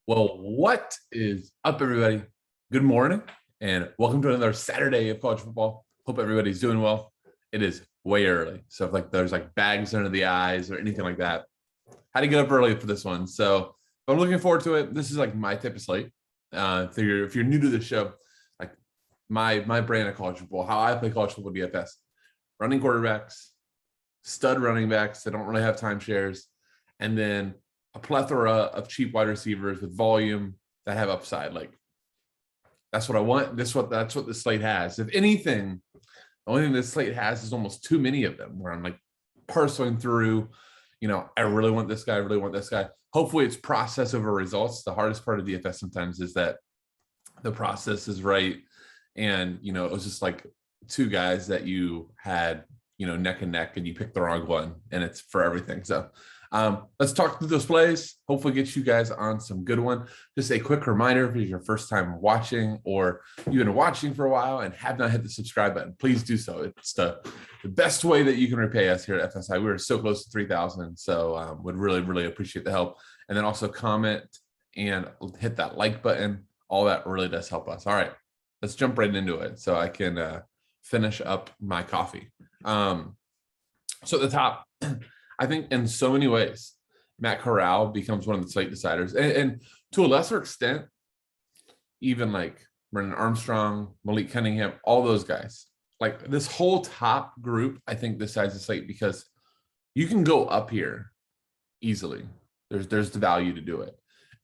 Well, what is up, everybody? Good morning, and welcome to another Saturday of college football. Hope everybody's doing well. It is way early, so if there's bags under the eyes or anything like that, had to get up early for this one. So I'm looking forward to it. This is my type of slate. If you're new to the show, my brand of college football, how I play college football DFS, running quarterbacks, stud running backs that don't really have timeshares, and then a plethora of cheap wide receivers with volume that have upside. That's what I want. That's what the slate has. If anything, the only thing this slate has is almost too many of them where I'm parceling through, I really want this guy, I really want this guy. Hopefully it's process over results. The hardest part of DFS sometimes is that the process is right. And, it was just two guys that you had, neck and neck, and you picked the wrong one, and it's for everything. So let's talk through those plays. Hopefully get you guys on some good one. Just a quick reminder, if it's your first time watching or you've been watching for a while and have not hit the subscribe button, please do so. It's the best way that you can repay us here at FSI. We were so close to 3,000, so would really, really appreciate the help. And then also comment and hit that like button. All that really does help us. All right, let's jump right into it so I can finish up my coffee. So at the top, I think in so many ways, Matt Corral becomes one of the slate deciders. And to a lesser extent, even Brennan Armstrong, Malik Cunningham, all those guys. This whole top group, I think, decides the slate because you can go up here easily. There's the value to do it.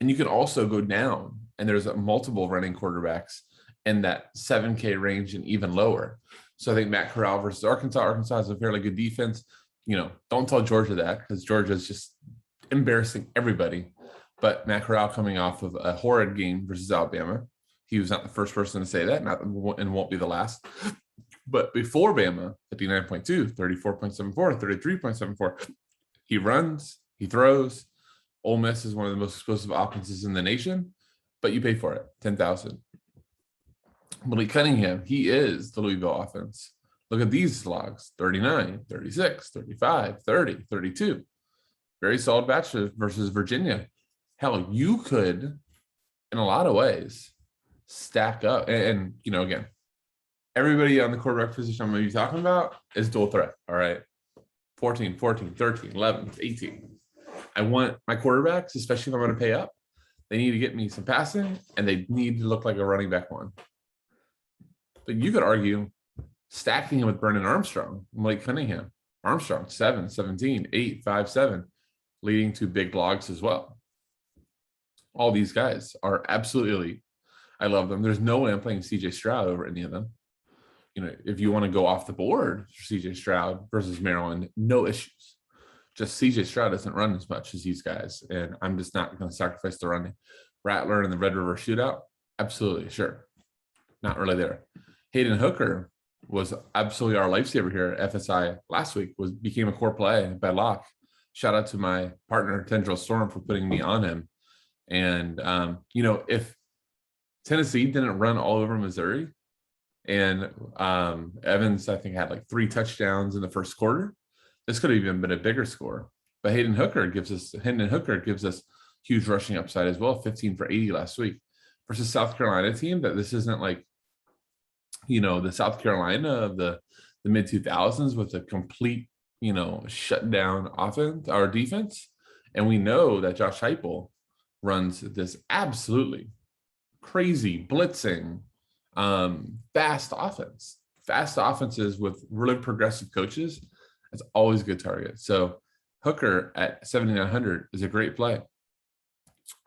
And you can also go down, and there's multiple running quarterbacks in that 7K range and even lower. So I think Matt Corral versus Arkansas. Arkansas has a fairly good defense. Don't tell Georgia that, because Georgia's just embarrassing everybody. But Matt Corral coming off of a horrid game versus Alabama. He was not the first person to say that, and won't be the last. But before Bama, 59.2, 34.74, 33.74. He runs, he throws. Ole Miss is one of the most explosive offenses in the nation, but you pay for it, 10,000. Malik Cunningham, he is the Louisville offense. Look at these logs, 39, 36, 35, 30, 32. Very solid batch versus Virginia. Hell, you could, in a lot of ways, stack up. And again, everybody on the quarterback position I'm going to be talking about is dual threat, all right? 14, 14, 13, 11, 18. I want my quarterbacks, especially if I'm going to pay up, they need to get me some passing, and they need to look like a running back one. But you could argue stacking him with Brennan Armstrong, Malik Cunningham. Armstrong, 7, 17, 8, 5, 7, leading to big logs as well. All these guys are absolutely elite. I love them. There's no way I'm playing CJ Stroud over any of them. If you want to go off the board for CJ Stroud versus Maryland, no issues. Just CJ Stroud doesn't run as much as these guys, and I'm just not going to sacrifice the running. Rattler in the Red River Shootout, absolutely, sure. Not really there. Hayden Hooker was absolutely our lifesaver here at FSI last week, became a core play by lock. Shout out to my partner, Tendril Storm, for putting me on him. And, if Tennessee didn't run all over Missouri, and Evans, I think, had 3 touchdowns in the first quarter, this could have even been a bigger score. But Hendon Hooker gives us huge rushing upside as well, 15 for 80 last week versus South Carolina team that this isn't the South Carolina of the mid 2000s with a complete, shut down offense or defense. And we know that Josh Heupel runs this absolutely crazy blitzing, fast offense. Fast offenses with really progressive coaches. It's always a good target. So Hooker at 7,900 is a great play.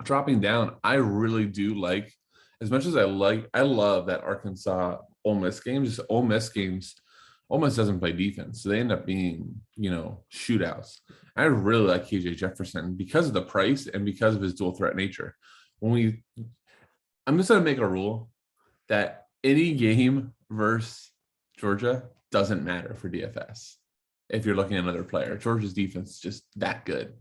Dropping down, I really do like, as much as I love that Arkansas Ole Miss games. Ole Miss doesn't play defense, so they end up being, shootouts. I really like KJ Jefferson because of the price and because of his dual threat nature. I'm just going to make a rule that any game versus Georgia doesn't matter for DFS. If you're looking at another player, Georgia's defense is just that good.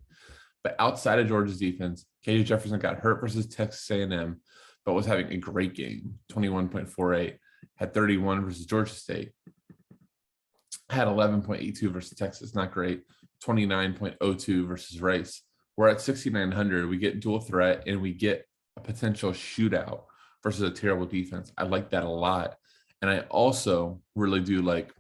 But outside of Georgia's defense, KJ Jefferson got hurt versus Texas A&M, but was having a great game, 21.48. Had 31 versus Georgia State, had 11.82 versus Texas, not great, 29.02 versus Rice. We're at 6,900. We get dual threat, and we get potential shootout versus a terrible defense. I like that a lot. And I also really do like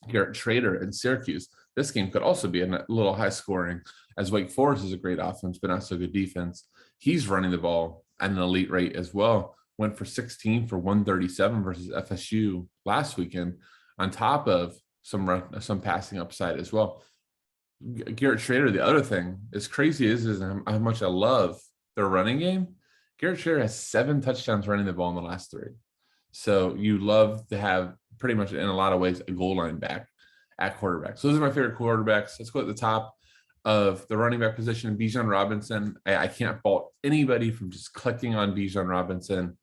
Garrett Schrader in Syracuse. This game could also be a little high scoring, as Wake Forest is a great offense, but not so good defense. He's running the ball at an elite rate as well. Went for 16 for 137 versus FSU last weekend, on top of some passing upside as well. Garrett Schrader, the other thing, as crazy is how much I love their running game. Garrett Schrader has 7 touchdowns running the ball in the last 3. So you love to have pretty much in a lot of ways a goal line back at quarterback. So those are my favorite quarterbacks. Let's go at the top of the running back position. Bijan Robinson. I can't fault anybody from just clicking on Bijan Robinson.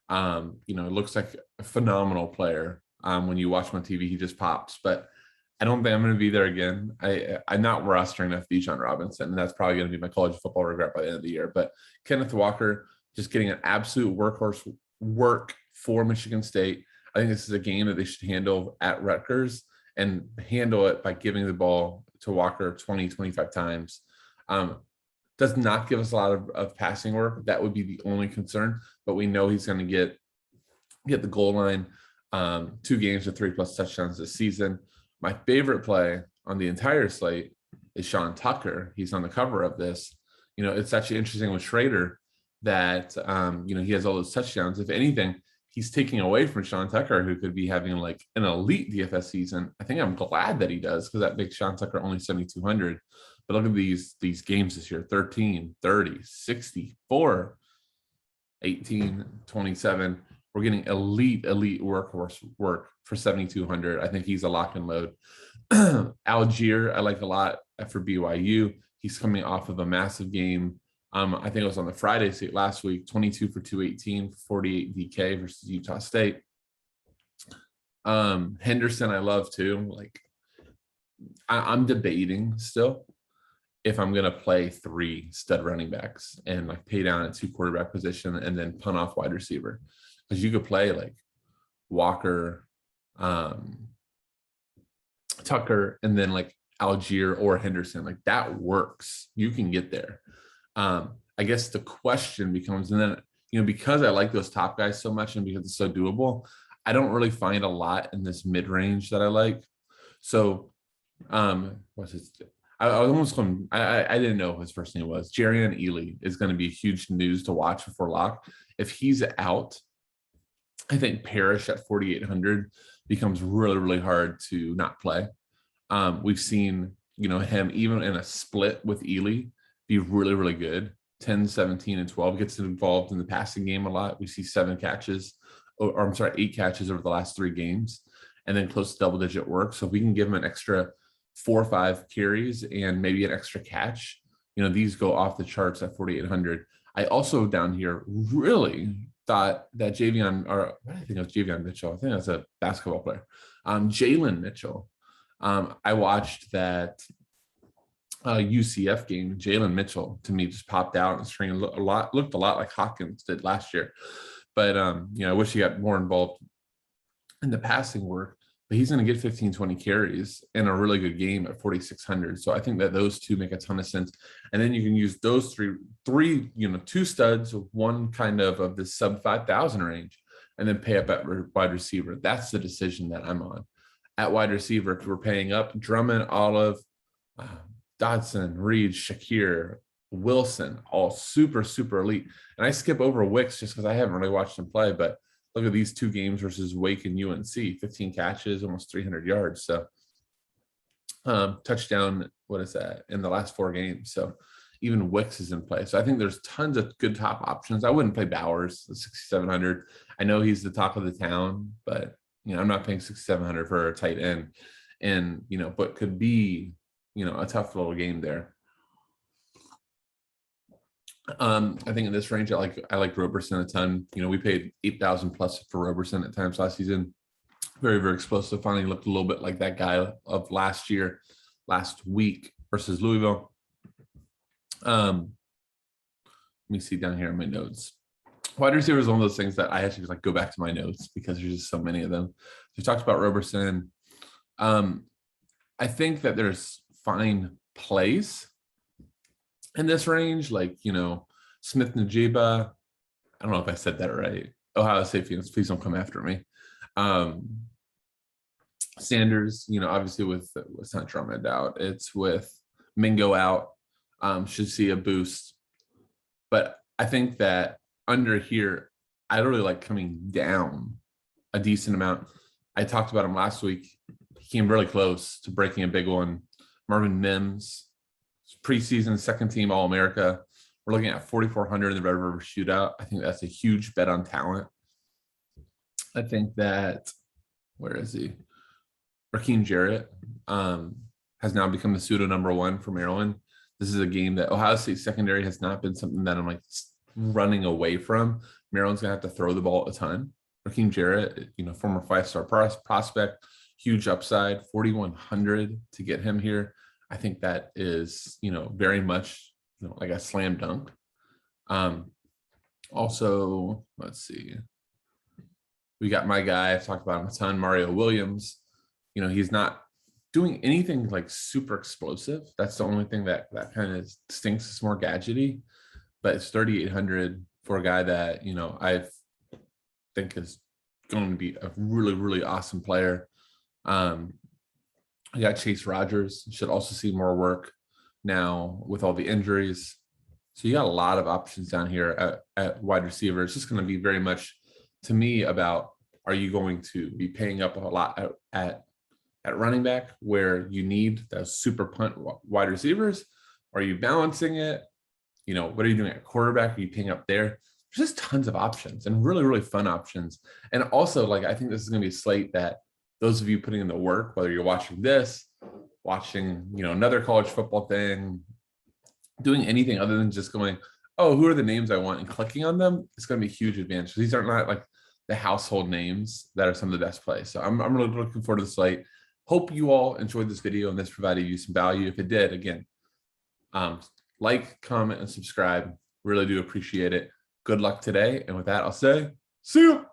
It looks like a phenomenal player. When you watch him on TV, he just pops. But I don't think I'm going to be there again. I'm not rostering enough Bijan Robinson, and that's probably going to be my college football regret by the end of the year. But Kenneth Walker just getting an absolute workhorse work for Michigan State. I think this is a game that they should handle at Rutgers and handle it by giving the ball to Walker 20, 25 times. Does not give us a lot of passing work. That would be the only concern, but we know he's going to get the goal line. 2 games with 3+ touchdowns this season. My favorite play on the entire slate is Sean Tucker. He's on the cover of this. It's actually interesting with Schrader that, he has all those touchdowns. If anything, he's taking away from Sean Tucker, who could be having like an elite DFS season. I think I'm glad that he does, because that makes Sean Tucker only 7,200. But look at these games this year: 13, 30, 64, 18, 27. We're getting elite workhorse work for 7,200. I think he's a lock and load. Algier, I like a lot for BYU. He's coming off of a massive game. I think it was on the Friday slate last week, 22 for 218, 48 DK versus Utah State. Henderson, I love too. Like, I'm debating still if I'm going to play 3 stud running backs and like pay down at 2 quarterback position and then punt off wide receiver. Because you could play like Walker, Tucker, and then like Algier or Henderson. Like, that works. You can get there. I guess the question becomes, and then, because I like those top guys so much and because it's so doable, I don't really find a lot in this mid-range that I like. So, what's his? I was almost going. I didn't know who his first name was. Jarian Ely is going to be huge news to watch before lock. If he's out, I think Parrish at 4,800 becomes really, really hard to not play. We've seen, him even in a split with Ely be really, really good. 10, 17, and 12, gets involved in the passing game a lot. We see 8 catches over the last 3 games, and then close to double-digit work. So if we can give him an extra 4 or 5 carries and maybe an extra catch, these go off the charts at 4,800. I also down here really thought that I think it was Javion Mitchell. I think that's a basketball player. Jalen Mitchell. I watched that UCF game. Jalen Mitchell to me just popped out on the screen. Looked a lot like Hawkins did last year. But I wish he got more involved in the passing work. But he's going to get 15, 20 carries in a really good game at 4,600. So I think that those 2 make a ton of sense. And then you can use those three 2 studs, 1 kind of the sub 5,000 range, and then pay up at wide receiver. That's the decision that I'm on. At wide receiver, if we're paying up, Drummond, Olive, Dodson, Reed, Shakir, Wilson, all super, super elite. And I skip over Wicks just because I haven't really watched him play, but look at these 2 games versus Wake and UNC, 15 catches, almost 300 yards. So touchdown, what is that, in the last 4 games. So even Wicks is in play. So I think there's tons of good top options. I wouldn't play Bowers at 6,700. I know he's the top of the town, but I'm not paying 6,700 for a tight end. And, but could be, a tough little game there. I think in this range, I like Roberson a ton. We paid 8,000 plus for Roberson at times last season. Very, very explosive. Finally looked a little bit like that guy of last week versus Louisville. Let me see down here in my notes. Wide receiver is one of those things that I actually go back to my notes because there's just so many of them. We talked about Roberson. I think that there's fine plays in this range, Smith Najiba. I don't know if I said that right. Ohio State fans, please don't come after me. Sanders, obviously with it's not Drummond out, it's with Mingo out, should see a boost. But I think that under here, I really like coming down a decent amount. I talked about him last week. He came really close to breaking a big one. Marvin MIMS, preseason second team All-America. We're looking at 4,400 in the Red River Shootout. I think that's a huge bet on talent. I think that, where is he? RAKIM JARRETT has now become the pseudo #1 for Maryland. This is a game that Ohio State secondary has not been something that I'm like running away from. Maryland's gonna have to throw the ball a ton. RAKIM JARRETT, former 5-star prospect, huge upside, 4,100 to get him here. I think that is, very much, like a slam dunk. Also, let's see. We got my guy, I've talked about him a ton, Mario Williams. He's not doing anything like super explosive. That's the only thing that kind of stinks. It's more gadgety, but it's 3,800 for a guy that, I think is going to be a really, really awesome player. I got Chase Rogers, should also see more work now with all the injuries. So you got a lot of options down here at wide receiver. It's just going to be very much, to me, about, are you going to be paying up a lot at running back where you need those super punt wide receivers? Are you balancing it? What are you doing at quarterback? Are you paying up there? There's just tons of options and really, really fun options. And also, I think this is going to be a slate that those of you putting in the work, whether you're watching this, watching, another college football thing, doing anything other than just going, oh, who are the names I want, and clicking on them, it's going to be a huge advantage. These are not like the household names that are some of the best plays. So I'm really looking forward to the slate. Hope you all enjoyed this video and this provided you some value. If it did, again, like, comment, and subscribe. Really do appreciate it. Good luck today. And with that, I'll say, see you.